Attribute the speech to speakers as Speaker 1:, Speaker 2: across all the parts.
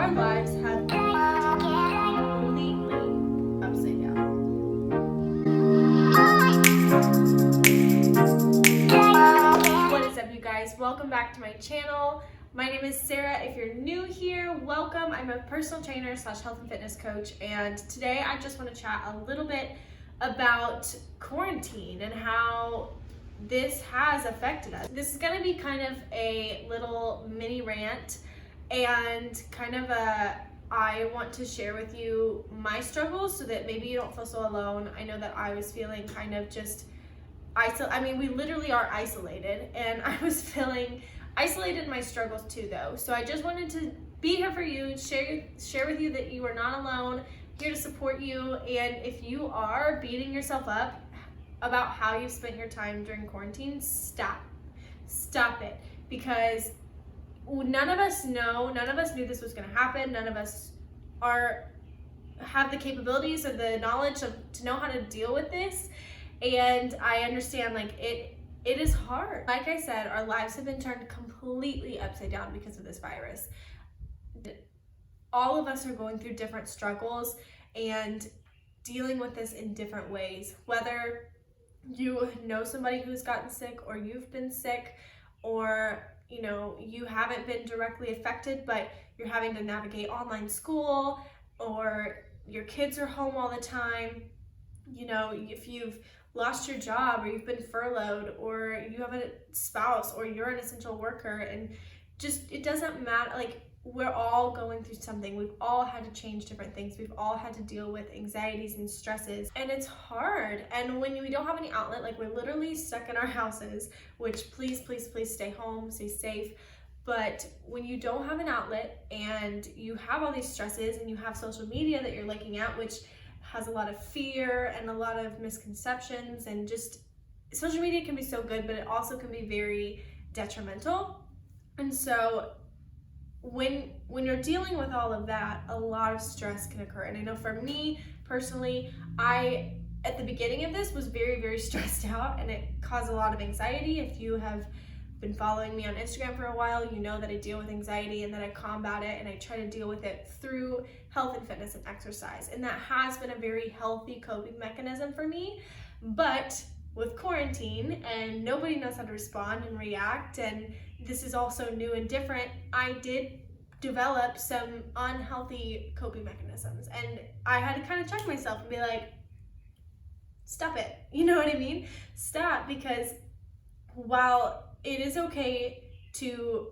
Speaker 1: our lives have been completely upside down. What is up, you guys? Welcome back to my channel. My name is Sarah. If you're new here, welcome. I'm a personal trainer / health and fitness coach, and today I just want to chat a little bit about quarantine and how this has affected us. This is going to be kind of a little mini rant and kind of I want to share with you my struggles so that maybe you don't feel so alone. I know that I was feeling kind of just we literally are isolated, and I was feeling isolated in my struggles too, though. So I just wanted to be here for you, share with you that you are not alone, here to support you. And if you are beating yourself up about how you've spent your time during quarantine, stop it, because none of us knew this was going to happen. None of us have the capabilities or the knowledge to know how to deal with this. And I understand, it is hard. Like I said, our lives have been turned completely upside down because of this virus. All of us are going through different struggles and dealing with this in different ways. Whether you know somebody who's gotten sick, or you've been sick, or you haven't been directly affected, but you're having to navigate online school, or your kids are home all the time. If you've lost your job, or you've been furloughed, or you have a spouse, or you're an essential worker, and it doesn't matter. We're all going through something. We've all had to change different things. We've all had to deal with anxieties and stresses, and it's hard. And when we don't have any outlet, we're literally stuck in our houses, which please stay home, stay safe. But when you don't have an outlet and you have all these stresses, and you have social media that you're looking at, which has a lot of fear and a lot of misconceptions, and just social media can be so good, but it also can be very detrimental. And so when you're dealing with all of that, a lot of stress can occur. And I know for me personally, I at the beginning of this was very, very stressed out, and it caused a lot of anxiety. If you have been following me on Instagram for a while, you know that I deal with anxiety and that I combat it, and I try to deal with it through health and fitness and exercise. And that has been a very healthy coping mechanism for me. But with quarantine and nobody knows how to respond and react, and this is also new and different, I did develop some unhealthy coping mechanisms, and I had to kind of check myself and be like, stop it. You know what I mean? Stop, because while it is okay to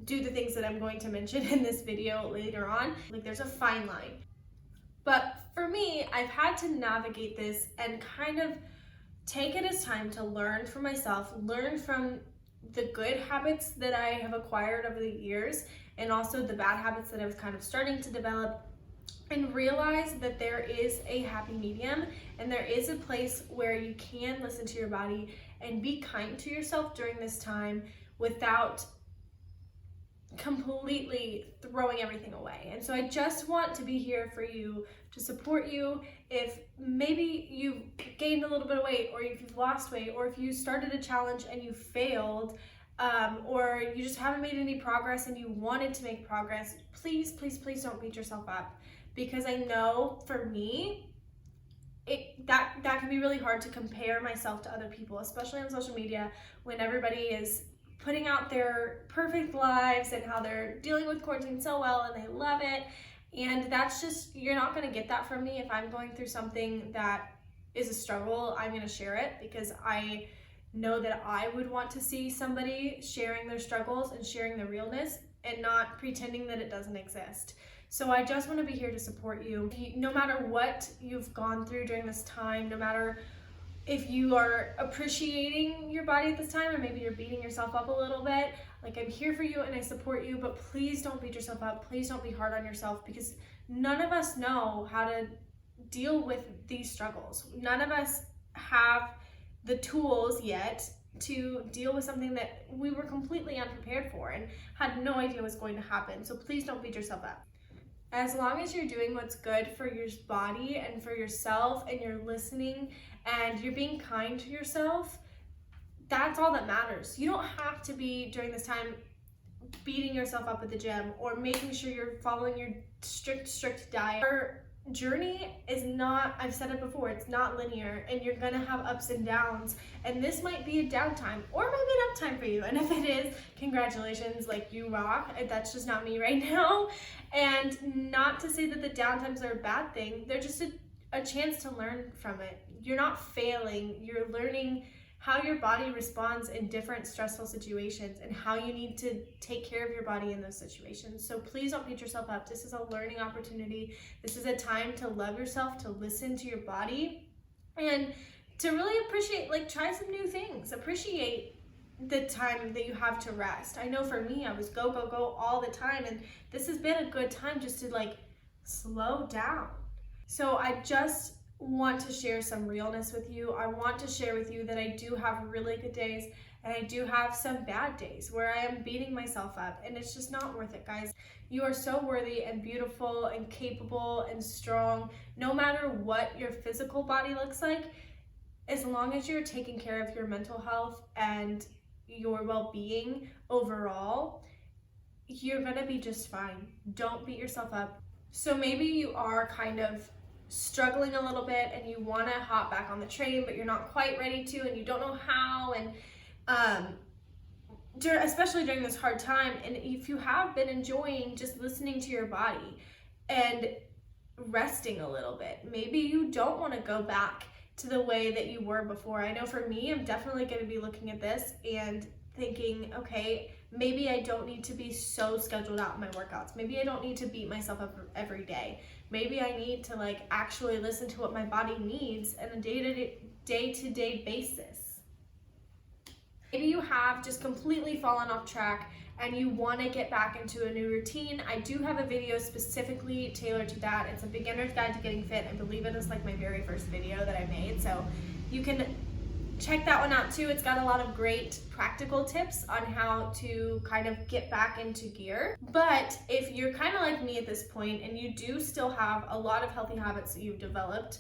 Speaker 1: do the things that I'm going to mention in this video later on, there's a fine line. But for me, I've had to navigate this and kind of take it as time to learn for myself, learn from the good habits that I have acquired over the years, and also the bad habits that I was kind of starting to develop, and realize that there is a happy medium, and there is a place where you can listen to your body and be kind to yourself during this time without completely throwing everything away. And so I just want to be here for you, to support you. If maybe you've gained a little bit of weight, or if you've lost weight, or if you started a challenge and you failed, or you just haven't made any progress and you wanted to make progress, please don't beat yourself up. Because I know for me, that can be really hard to compare myself to other people, especially on social media, when everybody is putting out their perfect lives and how they're dealing with quarantine so well and they love it. And that's just, you're not going to get that from me. If I'm going through something that is a struggle, I'm going to share it, because I know that I would want to see somebody sharing their struggles and sharing the realness, and not pretending that it doesn't exist. So I just want to be here to support you. No matter what you've gone through during this time, no matter if you are appreciating your body at this time, or maybe you're beating yourself up a little bit, I'm here for you and I support you. But please don't beat yourself up. Please don't be hard on yourself, because none of us know how to deal with these struggles. None of us have the tools yet to deal with something that we were completely unprepared for and had no idea was going to happen. So please don't beat yourself up. As long as you're doing what's good for your body and for yourself, and you're listening and you're being kind to yourself, that's all that matters. You don't have to be, during this time, beating yourself up at the gym or making sure you're following your strict diet. Our journey is not, I've said it before, it's not linear, and you're gonna have ups and downs, and this might be a downtime or maybe an uptime for you. And if it is, congratulations, like, you rock. That's just not me right now. And not to say that the downtimes are a bad thing, they're just a chance to learn from it. You're not failing, you're learning how your body responds in different stressful situations and how you need to take care of your body in those situations. So please don't beat yourself up. This is a learning opportunity. This is a time to love yourself, to listen to your body, and to really appreciate, like, try some new things. Appreciate the time that you have to rest. I know for me, I was go all the time, and this has been a good time just to, like, slow down. So I just want to share some realness with you. I want to share with you that I do have really good days and I do have some bad days where I am beating myself up, and it's just not worth it, guys. You are so worthy and beautiful and capable and strong, no matter what your physical body looks like. As long as you're taking care of your mental health and your well-being overall, you're gonna be just fine. Don't beat yourself up. So maybe you are kind of struggling a little bit and you want to hop back on the train, but you're not quite ready to, and you don't know how, and especially during this hard time. And if you have been enjoying just listening to your body and resting a little bit, maybe you don't want to go back to the way that you were before. I know for me, I'm definitely going to be looking at this and thinking, okay, maybe I don't need to be so scheduled out in my workouts. Maybe I don't need to beat myself up every day. Maybe I need to, like, actually listen to what my body needs on a day-to-day basis. Maybe you have just completely fallen off track and you want to get back into a new routine. I do have a video specifically tailored to that. It's a beginner's guide to getting fit. I believe it is, like, my very first video that I made. So you can check that one out too. It's got a lot of great practical tips on how to kind of get back into gear. But if you're kind of like me at this point and you do still have a lot of healthy habits that you've developed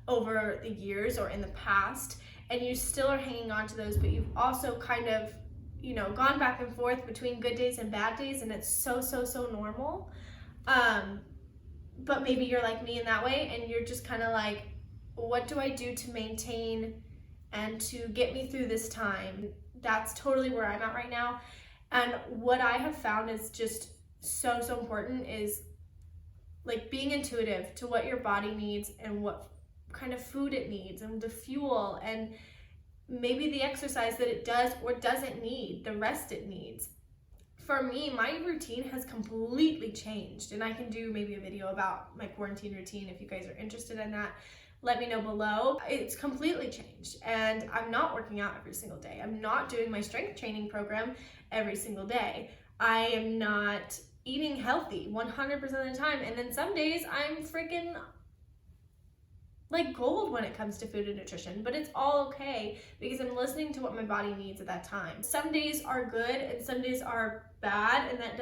Speaker 1: over the years or in the past, and you still are hanging on to those, but you've also kind of, you know, gone back and forth between good days and bad days, and it's so normal. But maybe you're like me in that way, and you're just kind of like, what do I do to maintain and to get me through this time? That's totally where I'm at right now. And what I have found is just so important is, like, being intuitive to what your body needs and what kind of food it needs and the fuel and maybe the exercise that it does or doesn't need, the rest it needs. For me, my routine has completely changed, and I can do maybe a video about my quarantine routine if you guys are interested in that. Let me know below. It's completely changed, and I'm not working out every single day. I'm not doing my strength training program every single day. I am not eating healthy 100% of the time, and then some days I'm freaking like gold when it comes to food and nutrition, but it's all okay because I'm listening to what my body needs at that time. Some days are good and some days are bad, and that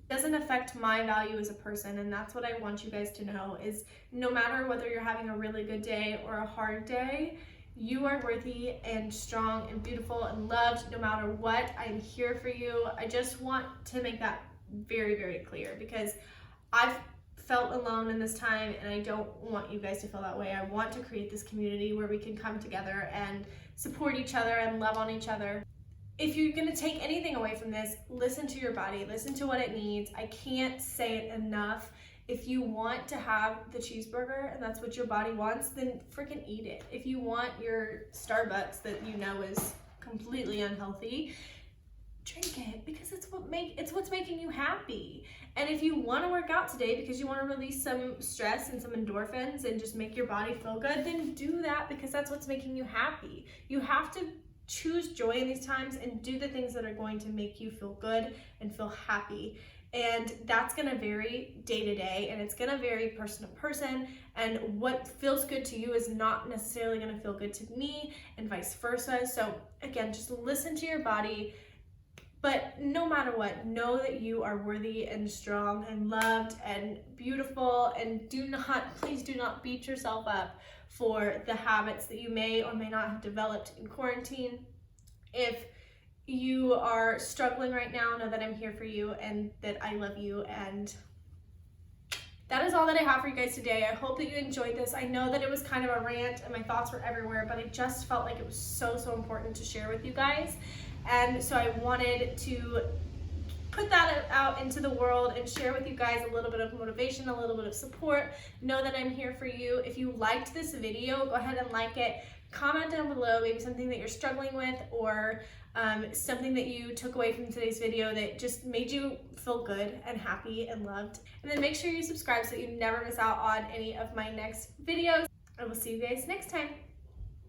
Speaker 1: doesn't affect my value as a person. And that's what I want you guys to know, is no matter whether you're having a really good day or a hard day, you are worthy and strong and beautiful and loved no matter what. I'm here for you. I just want to make that very clear because I've felt alone in this time, and I don't want you guys to feel that way. I want to create this community where we can come together and support each other and love on each other. If you're going to take anything away from this, listen to your body, listen to what it needs. I can't say it enough. If you want to have the cheeseburger and that's what your body wants, then freaking eat it. If you want your Starbucks that you know is completely unhealthy, drink it because it's what's making you happy. And if you want to work out today because you want to release some stress and some endorphins and just make your body feel good, then do that because that's what's making you happy. You have to choose joy in these times and do the things that are going to make you feel good and feel happy. And that's going to vary day to day, and it's going to vary person to person, and what feels good to you is not necessarily going to feel good to me, and vice versa. So again, just listen to your body. But no matter what, know that you are worthy and strong and loved and beautiful, and please do not beat yourself up for the habits that you may or may not have developed in quarantine. If you are struggling right now, know that I'm here for you and that I love you. And that is all that I have for you guys today. I hope that you enjoyed this. I know that it was kind of a rant and my thoughts were everywhere, but I just felt like it was so important to share with you guys. And so I wanted to put that out into the world and share with you guys a little bit of motivation, a little bit of support. Know that I'm here for you. If you liked this video, go ahead and like it. Comment down below maybe something that you're struggling with, or something that you took away from today's video that just made you feel good and happy and loved. And then make sure you subscribe so that you never miss out on any of my next videos. And we'll see you guys next time.